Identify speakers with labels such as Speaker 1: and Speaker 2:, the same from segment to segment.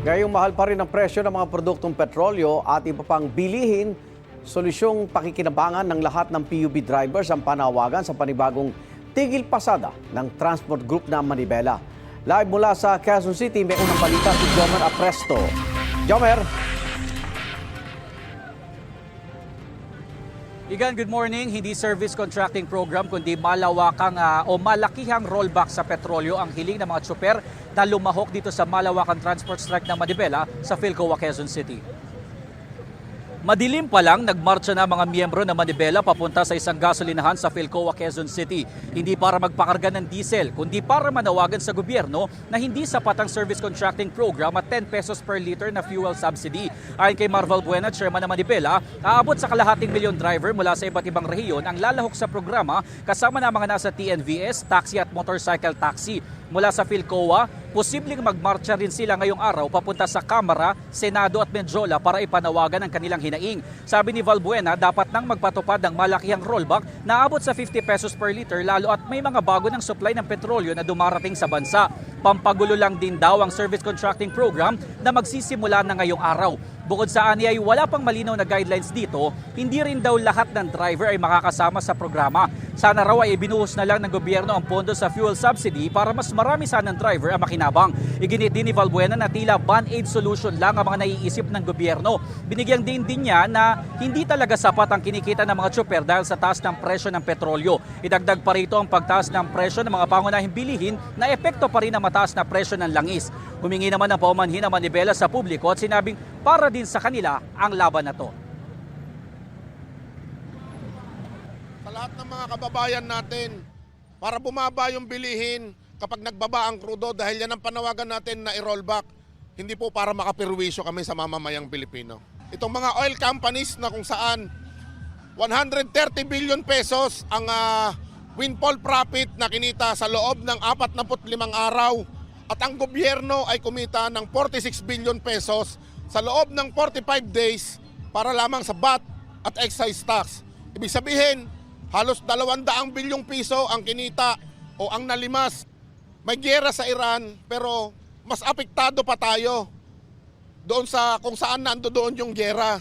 Speaker 1: Gayong mahal pa rin ang presyo ng mga produktong petrolyo at iba pang bilihin, solusyong pakikinabangan ng lahat ng PUB drivers ang panawagan sa panibagong tigil pasada ng Transport Group na Manibela. Live mula sa Quezon City, may unang balita si Jomer Apresto. Jomer!
Speaker 2: Igan, good morning. Hindi service contracting program kundi malawakang o malakihang rollback sa petrolyo ang hiling ng mga tsuper na lumahok dito sa malawakang transport strike ng Manibela sa Philcoa, Quezon City. Madilim pa lang, nagmarcha na mga miyembro ng Manibela papunta sa isang gasolinahan sa Philcoa, Quezon City. Hindi para magpakarga ng diesel, kundi para manawagan sa gobyerno na hindi sapat ang service contracting program at 10 pesos per liter na fuel subsidy. Ayon kay Marvel Buena, chairman ng Manibela, aabot sa kalahating milyon driver mula sa iba't ibang rehiyon ang lalahok sa programa kasama na mga nasa TNVS, taxi at motorcycle taxi. Mula sa Philcoa, posibleng magmarcha rin sila ngayong araw papunta sa Kamara, Senado at Medjola para ipanawagan ang kanilang hinaing. Sabi ni Valbuena, dapat nang magpatupad ng malakihang rollback na abot sa 50 pesos per liter lalo at may mga bago ng supply ng petrolyo na dumarating sa bansa. Pampagulo lang din daw ang service contracting program na magsisimula na ngayong araw. Bukod sa ani ay wala pang malinaw na guidelines dito, hindi rin daw lahat ng driver ay makakasama sa programa. Sana raw ay ibinuhos na lang ng gobyerno ang pondo sa fuel subsidy para mas marami sanang driver ang makinabang. Iginit din ni Valbuena na tila band-aid solution lang ang mga naiisip ng gobyerno. Binigyang din niya na hindi talaga sapat ang kinikita ng mga tsuper dahil sa taas ng presyo ng petrolyo. Idagdag pa rito ang pagtaas ng presyo ng mga pangunahing bilihin na epekto pa rin ang mataas na presyo ng langis. Humingi naman ng paumanhin ang Manibela sa publiko at sinabing para din sa kanila ang laban na to.
Speaker 3: Sa lahat ng mga kababayan natin, para bumaba yung bilihin kapag nagbaba ang krudo dahil yan ang panawagan natin na i-rollback, hindi po para makapirwisyo kami sa mamamayang Pilipino. Itong mga oil companies na kung saan 130 billion pesos ang windfall profit na kinita sa loob ng 45 araw at ang gobyerno ay kumita ng 46 billion pesos sa loob ng 45 days para lamang sa VAT at excise tax. Ibig sabihin, halos 200 bilyong piso ang kinita o ang nalimas. May giyera sa Iran pero mas apektado pa tayo doon sa kung saan nandoon yung giyera.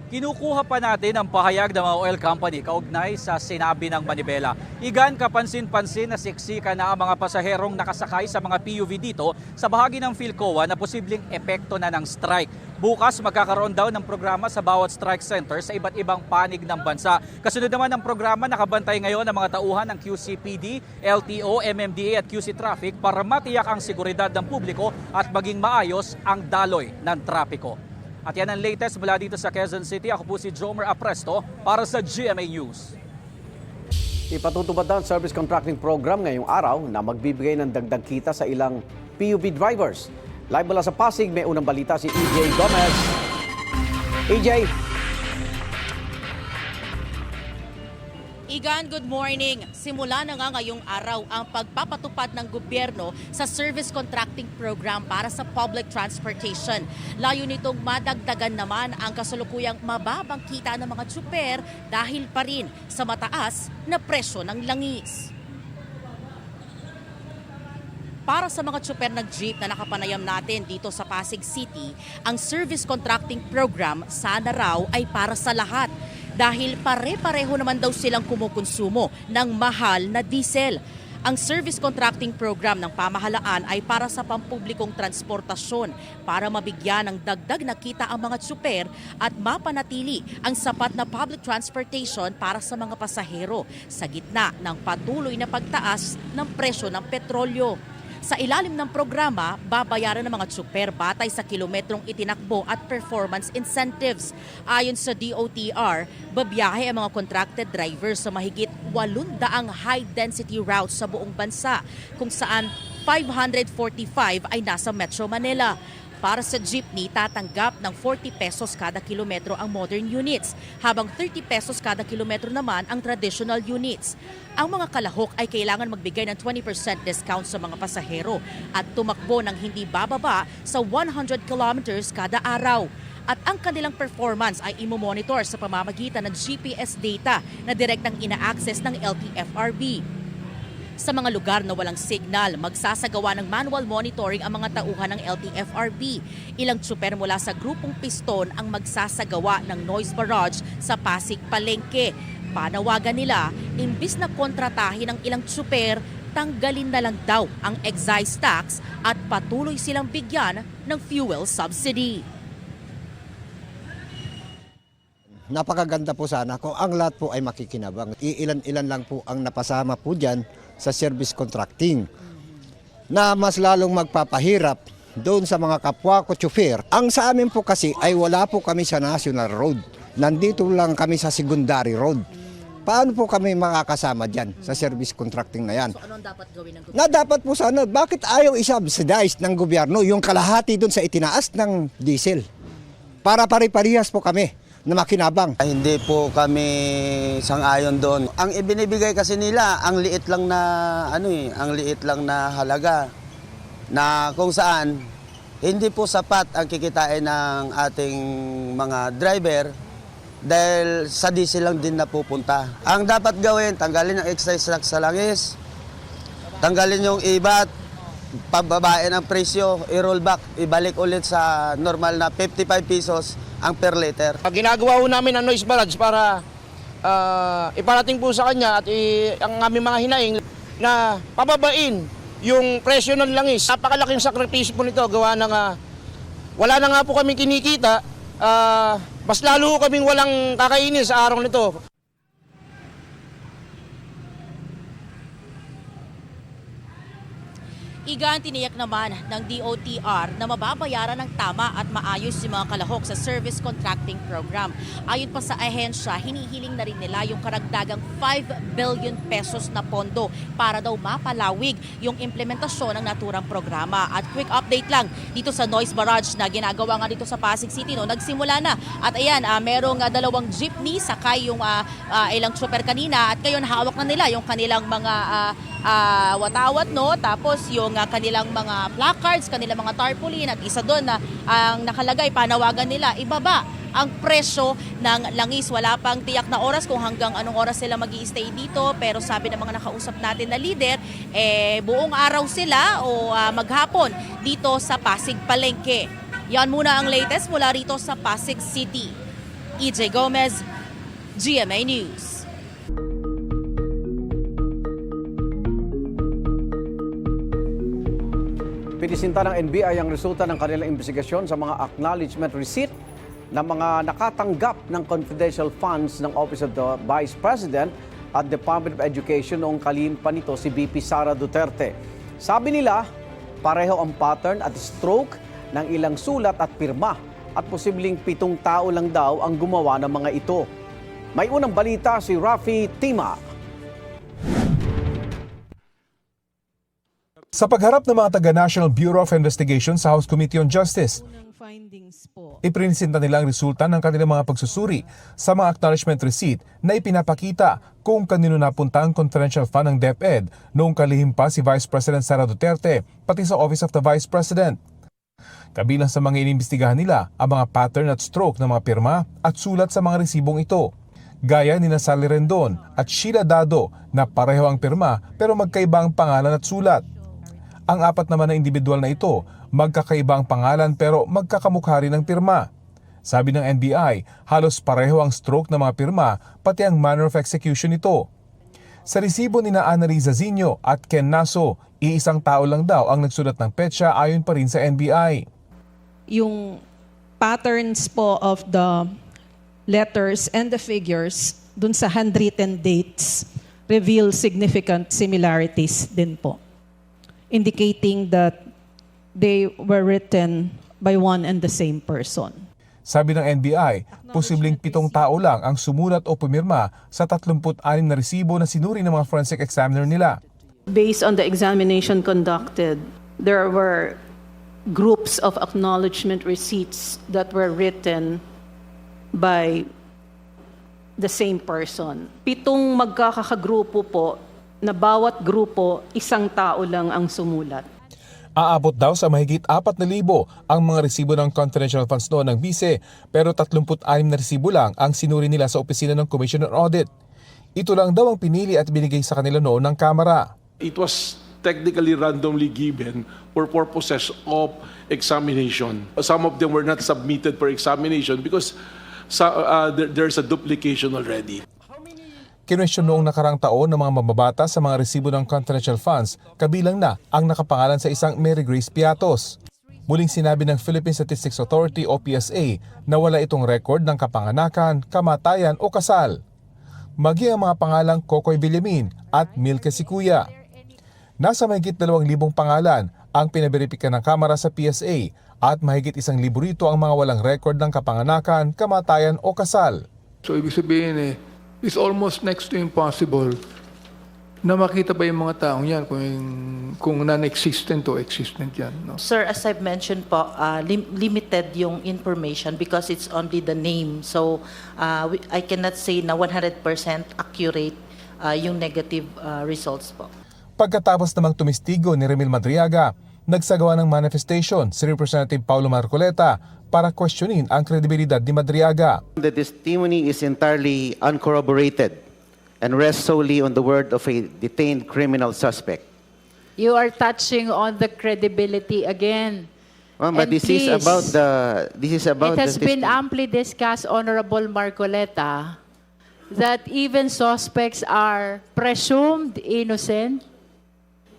Speaker 2: Kinukuha pa natin ang pahayag ng mga oil company kaugnay sa sinabi ng Manibela. Igan, kapansin-pansin na siksika na ang mga pasaherong nakasakay sa mga PUV dito sa bahagi ng Philcoa na posibleng epekto na ng strike. Bukas magkakaroon daw ng programa sa bawat strike center sa iba't ibang panig ng bansa. Kasunod naman ng programa, nakabantay ngayon ang mga tauhan ng QCPD, LTO, MMDA at QC Traffic para matiyak ang seguridad ng publiko at maging maayos ang daloy ng trapiko. At yan ang latest mula dito sa Quezon City. Ako po si Jomer Apresto para sa GMA News.
Speaker 1: Ipatutupad ang service contracting program ngayong araw na magbibigay ng dagdag kita sa ilang PUB drivers. Live mula sa Pasig, may unang balita si EJ Gomez. EJ!
Speaker 4: Igan, good morning. Simula na nga ngayong araw ang pagpapatupad ng gobyerno sa service contracting program para sa public transportation. Layo nitong madagdagan naman ang kasalukuyang mababang kita ng mga tsuper dahil pa rin sa mataas na presyo ng langis. Para sa mga tsuper ng jeep na nakapanayam natin dito sa Pasig City, ang service contracting program sana raw ay para sa lahat. Dahil pare-pareho naman daw silang kumukonsumo ng mahal na diesel. Ang service contracting program ng pamahalaan ay para sa pampublikong transportasyon para mabigyan ng dagdag na kita ang mga tsuper at mapanatili ang sapat na public transportation para sa mga pasahero sa gitna ng patuloy na pagtaas ng presyo ng petrolyo. Sa ilalim ng programa, babayaran ng mga tsuper batay sa kilometrong itinakbo at performance incentives. Ayon sa DOTR, babiyahe ang mga contracted drivers sa mahigit 800 high-density routes sa buong bansa, kung saan 545 ay nasa Metro Manila. Para sa jeepney, tatanggap ng 40 pesos kada kilometro ang modern units, habang 30 pesos kada kilometro naman ang traditional units. Ang mga kalahok ay kailangan magbigay ng 20% discount sa mga pasahero at tumakbo ng hindi bababa sa 100 kilometers kada araw. At ang kanilang performance ay imomonitor sa pamamagitan ng GPS data na direktang ina-access ng LTFRB. Sa mga lugar na walang signal, magsasagawa ng manual monitoring ang mga tauhan ng LTFRB. Ilang tsuper mula sa grupong Piston ang magsasagawa ng noise barrage sa Pasig Palengke. Panawagan nila, imbis na kontratahin ng ilang tsuper, tanggalin na lang daw ang excise tax at patuloy silang bigyan ng fuel subsidy.
Speaker 5: Napakaganda po sana kung ang lahat po ay makikinabang. Iilan-ilan lang po ang napasama po dyan sa service contracting na mas lalong magpapahirap doon sa mga kapwa ko tsufer. Ang sa amin po kasi ay wala po kami sa national road. Nandito lang kami sa secondary road. Paano po kami makakasama dyan sa service contracting na yan?
Speaker 4: So ano ang dapat gawin ng gobyerno?
Speaker 5: Na dapat po sana, bakit ayaw i-subsidize ng gobyerno yung kalahati doon sa itinaas ng diesel? Para pare-parehas po kami na makinabang.
Speaker 6: Hindi po kami sang-ayon doon. Ang ibinibigay kasi nila, ang liit lang na ang liit lang na halaga na kung saan hindi po sapat ang kikitain ng ating mga driver dahil sa diesel lang din napupunta. Ang dapat gawin, tanggalin ang excise tax sa langis, tanggalin yung IVAT, pababain ang presyo, i-roll back, ibalik ulit sa normal na 55 pesos ang per liter.
Speaker 7: Ginagawa ho namin ang noise barrage para iparating po sa kanya at ang aming mga hinaing na pababain yung presyo ng langis. Napakalaking sakripisyo po nito gawa ng wala na nga po kami kinikita, mas lalo kaming walang kakainin sa araw nito.
Speaker 4: Igan, tiniyak naman ng DOTR na mababayaran ng tama at maayos yung mga kalahok sa service contracting program. Ayon pa sa ahensya, hinihiling na rin nila yung karagdagang 5 billion pesos na pondo para daw mapalawig yung implementasyon ng naturang programa. At quick update lang dito sa noise barrage na ginagawa nga dito sa Pasig City. No? Nagsimula na. At ayan, merong dalawang jeepney, sakay yung ilang trooper kanina at ngayon hawak na nila yung kanilang mga watawat, no? Tapos yung kanilang mga placards, kanilang mga tarpaulin at isa doon na ang nakalagay, panawagan nila, ibaba ang presyo ng langis. Wala pang tiyak na oras kung hanggang anong oras sila mag-i-stay dito, pero sabi ng mga nakausap natin na leader, buong araw sila o maghapon dito sa Pasig Palengke. Yan muna ang latest mula rito sa Pasig City. EJ Gomez, GMA News.
Speaker 1: Pinisinta ng NBI ang resulta ng kanilang investigasyon sa mga acknowledgement receipt ng mga nakatanggap ng confidential funds ng Office of the Vice President at Department of Education noong kalihim pa nito si VP Sara Duterte. Sabi nila, pareho ang pattern at stroke ng ilang sulat at pirma at posibleng 7 tao lang daw ang gumawa ng mga ito. May unang balita si Rafi Tima.
Speaker 8: Sa pagharap ng mga taga-National Bureau of Investigation sa House Committee on Justice, iprinsinta nila ang resulta ng kanilang mga pagsusuri sa mga acknowledgement receipt na ipinapakita kung kanino napunta ang confidential fund ng DepEd noong kalihim pa si Vice President Sara Duterte pati sa Office of the Vice President. Kabilang sa mga inimbestigahan nila ang mga pattern at stroke ng mga pirma at sulat sa mga resibong ito. Gaya ni Sally Rendon at Sheila Dado na pareho ang pirma pero magkaiba ang pangalan at sulat. Ang 4 naman na individual na ito, magkakaiba ang pangalan pero magkakamukha rin ang pirma. Sabi ng NBI, halos pareho ang stroke ng mga pirma pati ang manner of execution nito. Sa resibo ni Annalisa Zinio at Ken Naso, iisang tao lang daw ang nagsulat ng petsa ayon pa rin sa NBI.
Speaker 9: Yung patterns po of the letters and the figures dun sa handwritten dates reveal significant similarities din po, indicating that they were written by one and the same person.
Speaker 8: Sabi ng NBI, posibleng 7 tao lang ang sumulat o pumirma sa 36 na resibo na sinuri ng mga forensic examiner nila.
Speaker 9: Based on the examination conducted, there were groups of acknowledgement receipts that were written by the same person. 7 magkakagrupo po na bawat grupo, 1 tao lang ang sumulat.
Speaker 8: Aabot daw sa mahigit 4,000 ang mga resibo ng confidential funds noon ng bise, pero 36 na resibo lang ang sinuri nila sa opisina ng Commission on Audit. Ito lang daw ang pinili at binigay sa kanila noon ng Kamara.
Speaker 10: It was technically randomly given for purposes of examination. Some of them were not submitted for examination because there's a duplication already.
Speaker 8: Kinwestiyon noong nakarang taon ng mga mababata sa mga resibo ng confidential funds, kabilang na ang nakapangalan sa isang Mary Grace Piatos. Muling sinabi ng Philippine Statistics Authority o PSA na wala itong record ng kapanganakan, kamatayan o kasal. Maging ang mga pangalang Kokoy Villamin at Milka Sikuya. Nasa mahigit 2,000 pangalan ang pinaberipika ng Kamara sa PSA at mahigit 1,000 rito ang mga walang record ng kapanganakan, kamatayan o kasal.
Speaker 11: So ibig sabihin it's almost next to impossible na makita ba yung mga taong yan kung non-existent o existent yan. No?
Speaker 12: Sir, as I've mentioned po, limited yung information because it's only the name. So I cannot say na 100% accurate yung negative results po.
Speaker 8: Pagkatapos namang tumistigo ni Remil Madriaga, nagsagawa ng manifestation si Representative Paulo Marcoleta para questionin ang kredibilidad ni Madriaga.
Speaker 13: The testimony is entirely uncorroborated and rests solely on the word of a detained criminal suspect.
Speaker 14: You are touching on the credibility again.
Speaker 13: But
Speaker 14: And
Speaker 13: this is about
Speaker 14: It has been amply discussed, Honorable Marcoleta, that even suspects are presumed innocent.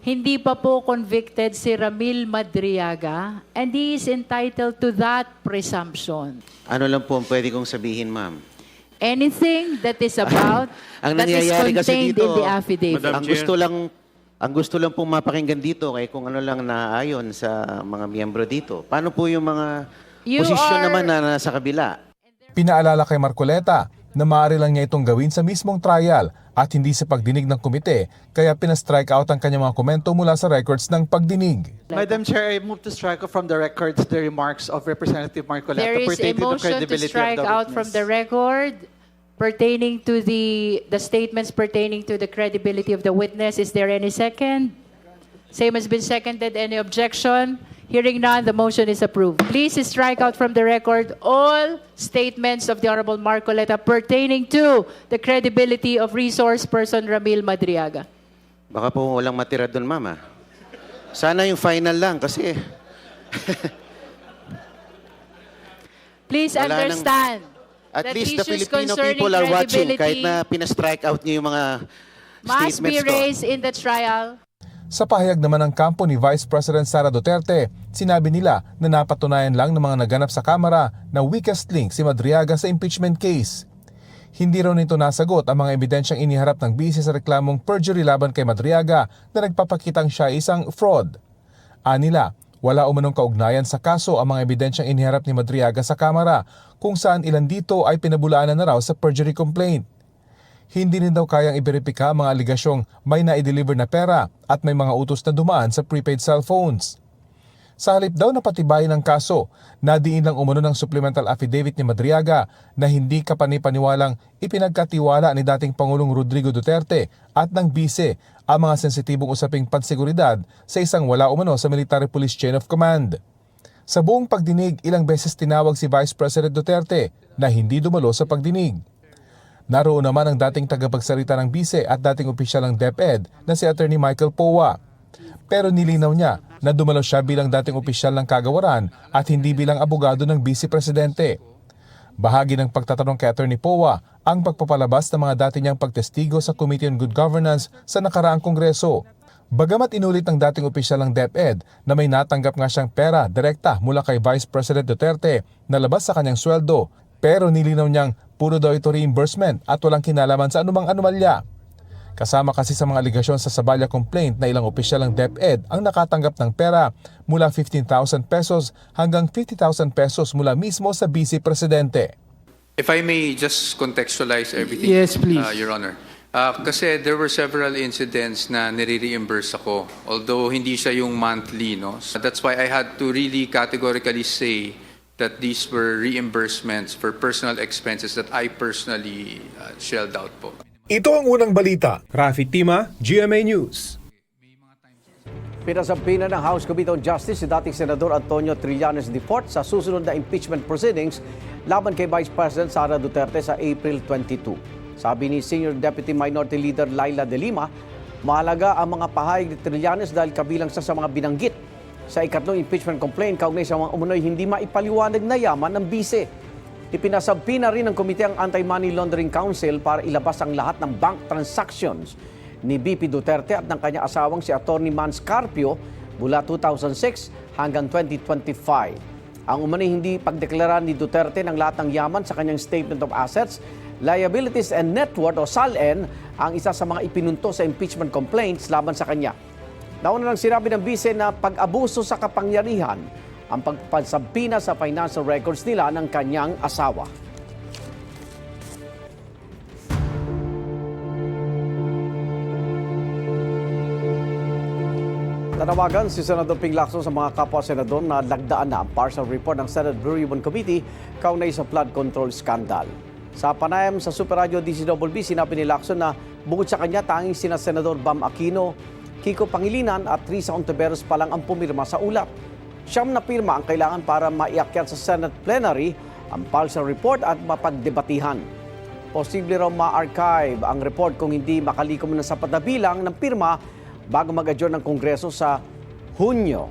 Speaker 14: Hindi pa po convicted si Ramil Madriaga and he is entitled to that presumption.
Speaker 13: Ano lang po ang pwede kong sabihin, ma'am?
Speaker 14: Anything that is about,
Speaker 13: Ang
Speaker 14: that is
Speaker 13: nangyayari kasi
Speaker 14: contained
Speaker 13: dito,
Speaker 14: in the affidavit.
Speaker 13: Ang gusto lang pong mapakinggan dito kay kung ano lang naayon sa mga miyembro dito. Paano po yung mga posisyon naman na nasa kabila?
Speaker 8: Pinaalala kay Marcoleta na maaari lang niya itong gawin sa mismong trial at hindi sa pagdinig ng komite, kaya pina-strike out ang kanyang mga komento mula sa records ng pagdinig.
Speaker 15: Madam Chair, I move to strike out from the records the remarks of Representative Marcoleta
Speaker 14: There is a
Speaker 15: pertaining to the
Speaker 14: motion to
Speaker 15: credibility
Speaker 14: strike
Speaker 15: of the
Speaker 14: out from
Speaker 15: witness.
Speaker 14: the record pertaining to the statements pertaining to the credibility of the witness. Is there any second? Same has been seconded. Any objection? Hearing none, the motion is approved. Please strike out from the record all statements of the Honorable Marcoleta pertaining to the credibility of resource person Ramil Madriaga.
Speaker 13: Baka po walang matira doon, mama. Sana yung final lang kasi
Speaker 14: Please
Speaker 13: Wala
Speaker 14: understand
Speaker 13: at
Speaker 14: that
Speaker 13: least the
Speaker 14: issues
Speaker 13: Filipino
Speaker 14: concerning
Speaker 13: people are watching kahit
Speaker 14: credibility
Speaker 13: na pina-strike out niyo yung mga
Speaker 14: must be
Speaker 13: statements ko.
Speaker 14: raised in the trial.
Speaker 8: Sa pahayag naman ng kampo ni Vice President Sara Duterte, sinabi nila na napatunayan lang ng mga naganap sa Kamara na weakest link si Madriaga sa impeachment case. Hindi raw nito nasagot ang mga ebidensyang iniharap ng bise sa reklamong perjury laban kay Madriaga na nagpapakitang siya isang fraud. Anila, wala umanong kaugnayan sa kaso ang mga ebidensyang iniharap ni Madriaga sa Kamara kung saan ilan dito ay pinabulaanan na raw sa perjury complaint. Hindi rin daw kayang iberipika ang mga aligasyong may na-deliver na pera at may mga utos na dumaan sa prepaid cellphones. Sa halip daw na patibayin ang kaso, nadiin lang umano ng supplemental affidavit ni Madriaga na hindi kapanipaniwalang ipinagkatiwala ni dating Pangulong Rodrigo Duterte at ng bise ang mga sensitibong usaping panseguridad sa isang wala umano sa military police chain of command. Sa buong pagdinig, ilang beses tinawag si Vice President Duterte na hindi dumalo sa pagdinig. Naroon naman ang dating tagapagsalita ng bise at dating opisyal ng DepEd na si Attorney Michael Powa. Pero nilinaw niya na dumalo siya bilang dating opisyal ng kagawaran at hindi bilang abogado ng Vice Presidente. Bahagi ng pagtatanong kay Attorney Powa ang pagpapalabas ng mga dati niyang pagtestigo sa Committee on Good Governance sa nakaraang Kongreso. Bagamat inulit ng dating opisyal ng DepEd na may natanggap nga siyang pera direkta mula kay Vice President Duterte na labas sa kanyang sweldo, pero nilinaw niyang puro daw ito reimbursement at walang kinalaman sa anumang anomalya. Kasama kasi sa mga aligasyon sa Sabaya complaint na ilang opisyal ng DepEd ang nakatanggap ng pera mula 15,000 pesos hanggang 50,000 pesos mula mismo sa Vice Presidente.
Speaker 16: If I may just contextualize everything,
Speaker 11: Yes, please.
Speaker 16: Your Honor. Kasi there were several incidents na nire-reimburse ako, although hindi siya yung monthly. No? So that's why I had to really categorically say that these were reimbursements for personal expenses that I personally shelled out po.
Speaker 8: Ito ang unang balita. Rafi Tima, GMA News.
Speaker 1: Pinasampina ng House Committee on Justice si dating Senador Antonio Trillanes IV sa susunod na impeachment proceedings laban kay Vice President Sara Duterte sa April 22. Sabi ni Senior Deputy Minority Leader Laila De Lima, Mahalaga ang mga pahayag ni Trillanes dahil kabilang sa mga binanggit sa ikatlong impeachment complaint kaugnay sa mga umunoy hindi maipaliwanag na yaman ng bise. Ipinasabpi na rin ng komite ang Anti-Money Laundering Council para ilabas ang lahat ng bank transactions ni BP Duterte at ng kanyang asawang si Atty. Mans Carpio mula 2006 hanggang 2025. Ang umano'y hindi pagdeklara ni Duterte ng lahat ng yaman sa kanyang Statement of Assets, Liabilities and Net Worth o SALN ang isa sa mga ipinunto sa impeachment complaints laban sa kanya. Nauna nang sinabi ng bise na pag-abuso sa kapangyarihan ang pagpansabina sa financial records nila ng kanyang asawa. Tanawagan si Senador Ping Lacson sa mga kapwa-senador na lagdaan na ang partial report ng Senate Blue Ribbon Committee kaugnay sa flood control scandal. Sa panayam sa Super Radio DCWB, sinabi ni Lacson na bukod sa kanya, tanging sina Senador Bam Aquino, Kiko Pangilinan at Risa Ontiveros pa lang ang pumirma sa ulat. 9 na pirma ang kailangan para maiakyat sa Senate plenary ang partial report at mapagdebatihan. Posible raw ma-archive ang report kung hindi makalikom ng sapat na bilang ng pirma bago mag-adjourn ng Kongreso sa Hunyo.